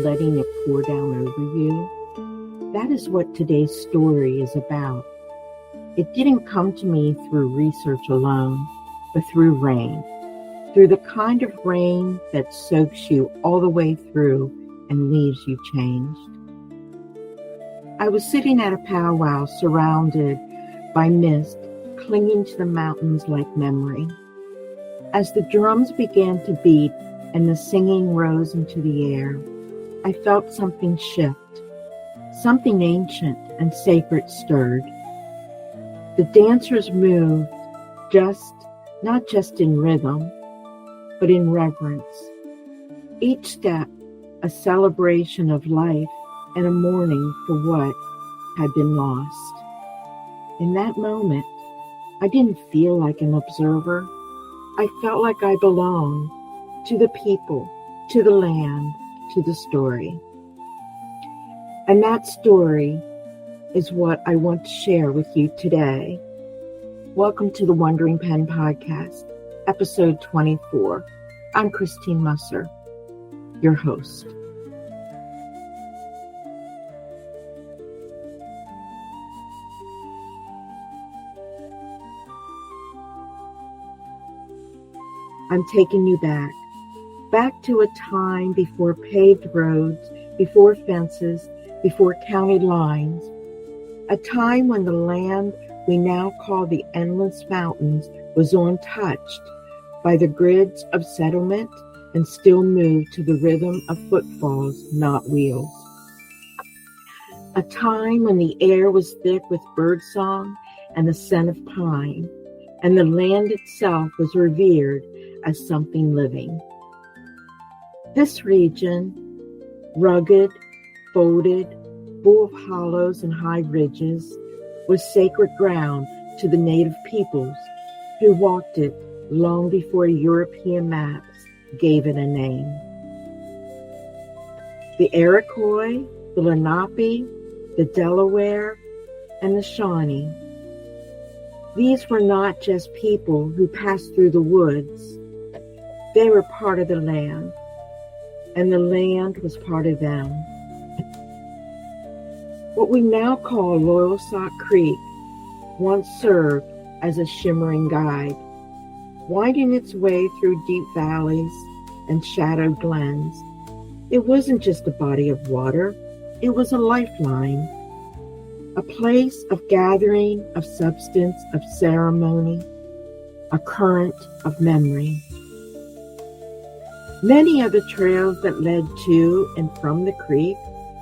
letting it pour down over you? That is what today's story is about. It didn't come to me through research alone, but through rain. Through the kind of rain that soaks you all the way through and leaves you changed. I was sitting at a powwow surrounded by mist, clinging to the mountains like memory. As the drums began to beat and the singing rose into the air, I felt something shift. Something ancient and sacred stirred. The dancers moved not just in rhythm, but in reverence. Each step a celebration of life and a mourning for what had been lost. In that moment, I didn't feel like an observer. I felt like I belonged to the people, to the land, to the story. And that story is what I want to share with you today. Welcome to the Wandering Pen Podcast, episode 24. I'm Christine Musser, your host. I'm taking you back to a time before paved roads, before fences, before county lines, a time when the land we now call the endless mountains was untouched by the grids of settlement and still moved to the rhythm of footfalls, not wheels. A time when the air was thick with birdsong and the scent of pine, and the land itself was revered as something living. This region, rugged, folded, full of hollows and high ridges, was sacred ground to the native peoples who walked it long before European maps gave it a name. The Iroquois, the Lenape, the Delaware, and the Shawnee. These were not just people who passed through the woods. They were part of the land, and the land was part of them. What we now call Loyalsock Creek once served as a shimmering guide, winding its way through deep valleys and shadowed glens. It wasn't just a body of water, it was a lifeline, a place of gathering, of substance, of ceremony, a current of memory. Many of the trails that led to and from the creek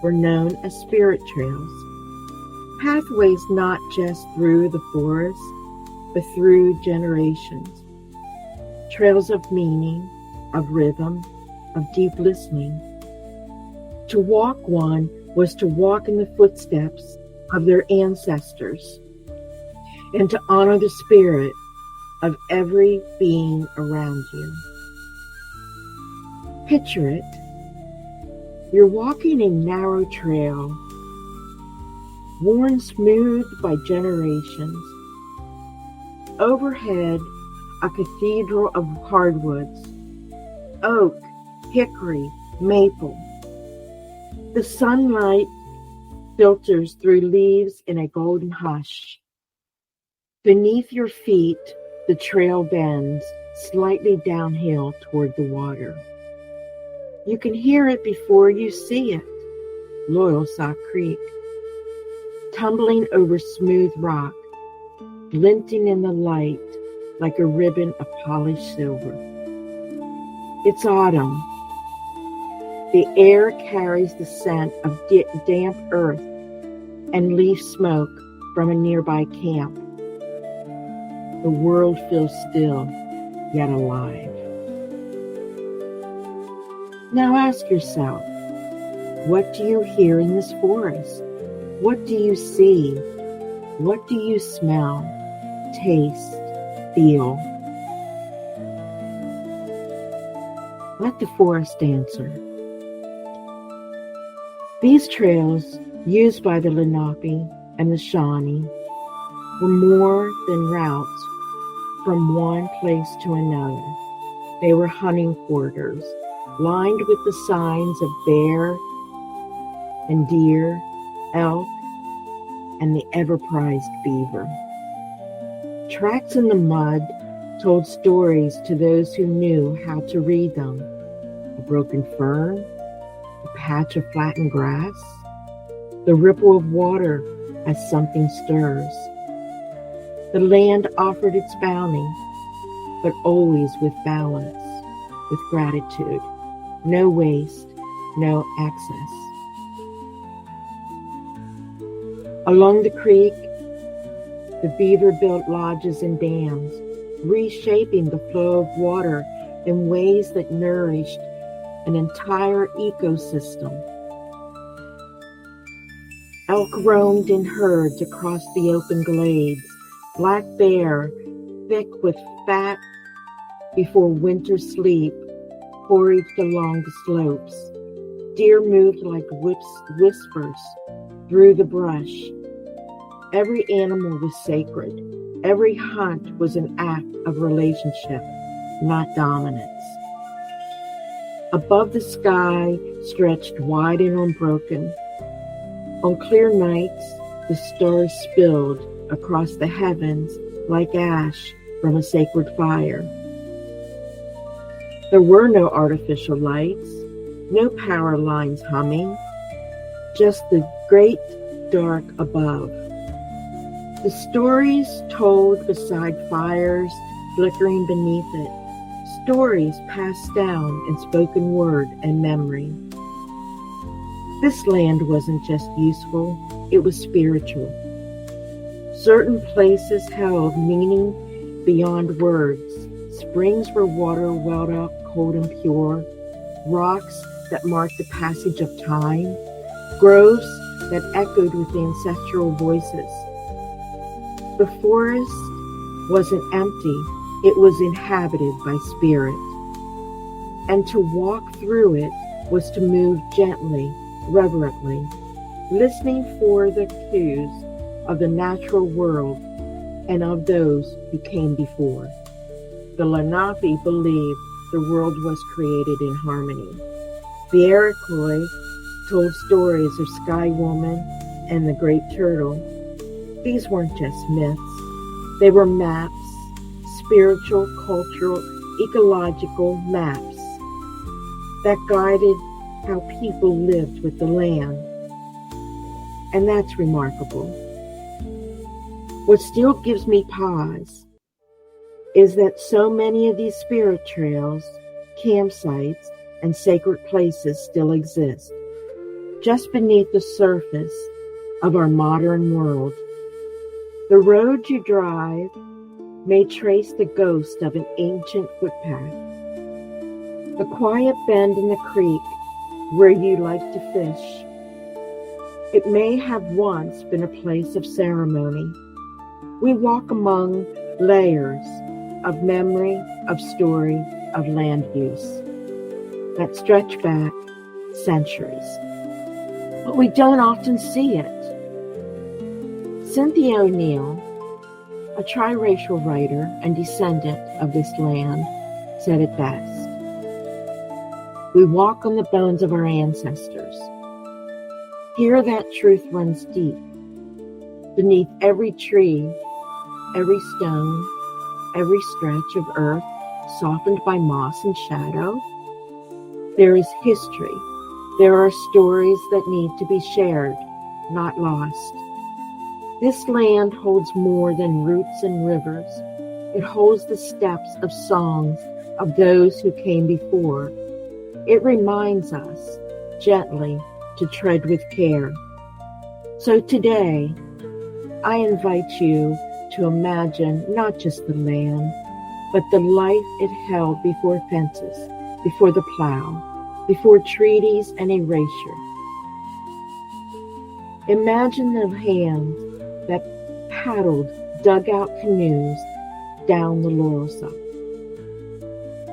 were known as spirit trails, pathways not just through the forest, but through generations, trails of meaning, of rhythm, of deep listening. To walk one was to walk in the footsteps of their ancestors and to honor the spirit of every being around you. Picture it. You're walking a narrow trail, worn smooth by generations. Overhead, a cathedral of hardwoods, oak, hickory, maple. The sunlight filters through leaves in a golden hush. Beneath your feet, the trail bends slightly downhill toward the water. You can hear it before you see it, Loyalsock Creek, tumbling over smooth rock, glinting in the light like a ribbon of polished silver. It's autumn. The air carries the scent of damp earth and leaf smoke from a nearby camp. The world feels still, yet alive. Now ask yourself, what do you hear in this forest? What do you see? What do you smell, taste, feel? Let the forest answer. These trails, used by the Lenape and the Shawnee, were more than routes from one place to another. They were hunting corridors, lined with the signs of bear, and deer, elk, and the ever-prized beaver. Tracks in the mud told stories to those who knew how to read them. A broken fern, a patch of flattened grass, the ripple of water as something stirs. The land offered its bounty, but always with balance, with gratitude. No waste, no excess. Along the creek, the beaver built lodges and dams, reshaping the flow of water in ways that nourished an entire ecosystem. Elk roamed in herds across the open glades, black bear, thick with fat before winter sleep, foraged along the slopes. Deer moved like whispers through the brush. Every animal was sacred. Every hunt was an act of relationship, not dominance. Above the sky stretched wide and unbroken. On clear nights, the stars spilled across the heavens like ash from a sacred fire. There were no artificial lights, no power lines humming, just the great dark above. The stories told beside fires flickering beneath it, stories passed down in spoken word and memory. This land wasn't just useful, it was spiritual. Certain places held meaning beyond words. Springs where water welled up cold and pure, rocks that marked the passage of time, groves that echoed with ancestral voices. The forest wasn't empty, it was inhabited by spirit. And to walk through it was to move gently, reverently, listening for the cues of the natural world and of those who came before. The Lenape believed the world was created in harmony. The Iroquois told stories of Sky Woman and the Great Turtle. These weren't just myths. They were maps, spiritual, cultural, ecological maps that guided how people lived with the land. And that's remarkable. What still gives me pause is that so many of these spirit trails, campsites, and sacred places still exist, just beneath the surface of our modern world. The road you drive may trace the ghost of an ancient footpath. The quiet bend in the creek where you like to fish. It may have once been a place of ceremony. We walk among layers of memory, of story, of land use that stretch back centuries. But we don't often see it. Cynthia O'Neill, a triracial writer and descendant of this land, said it best. We walk on the bones of our ancestors. Here that truth runs deep. Beneath every tree, every stone, every stretch of earth softened by moss and shadow, there is history. There are stories that need to be shared, not lost. This land holds more than roots and rivers. It holds the steps of songs of those who came before. It reminds us, gently, to tread with care. So today, I invite you to imagine not just the land, but the life it held before fences, before the plow, before treaties and erasure. Imagine the hands that paddled dugout canoes down the Loyalsock.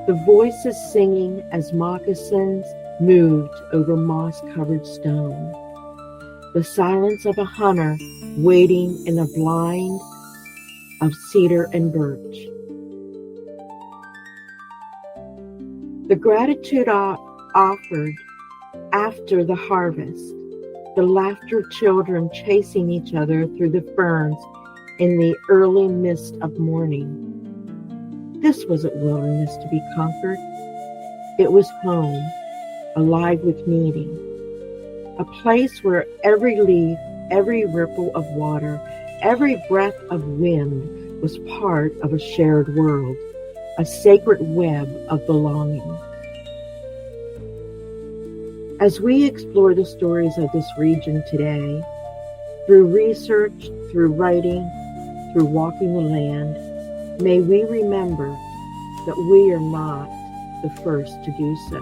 The voices singing as moccasins moved over moss-covered stone. The silence of a hunter waiting in a blind of cedar and birch. The gratitude offered after the harvest. the laughter of children chasing each other through the ferns in the early mist of morning. This wasn't wilderness to be conquered. It was home, alive with meaning, a place where every leaf, every ripple of water, every breath of wind was part of a shared world, a sacred web of belonging. As we explore the stories of this region today, through research, through writing, through walking the land, may we remember that we are not the first to do so.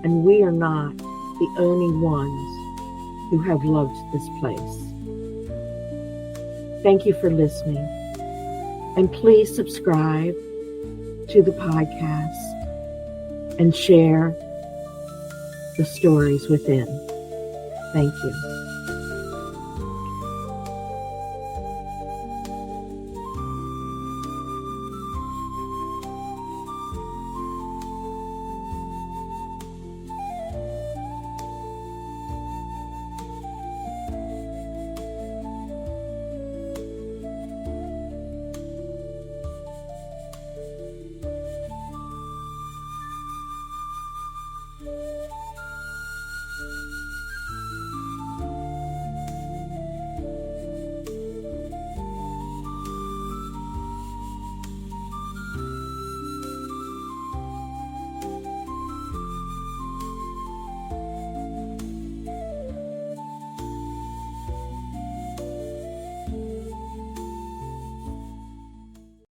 And we are not the only ones who have loved this place. Thank you for listening. And please subscribe to the podcast and share the stories within. Thank you.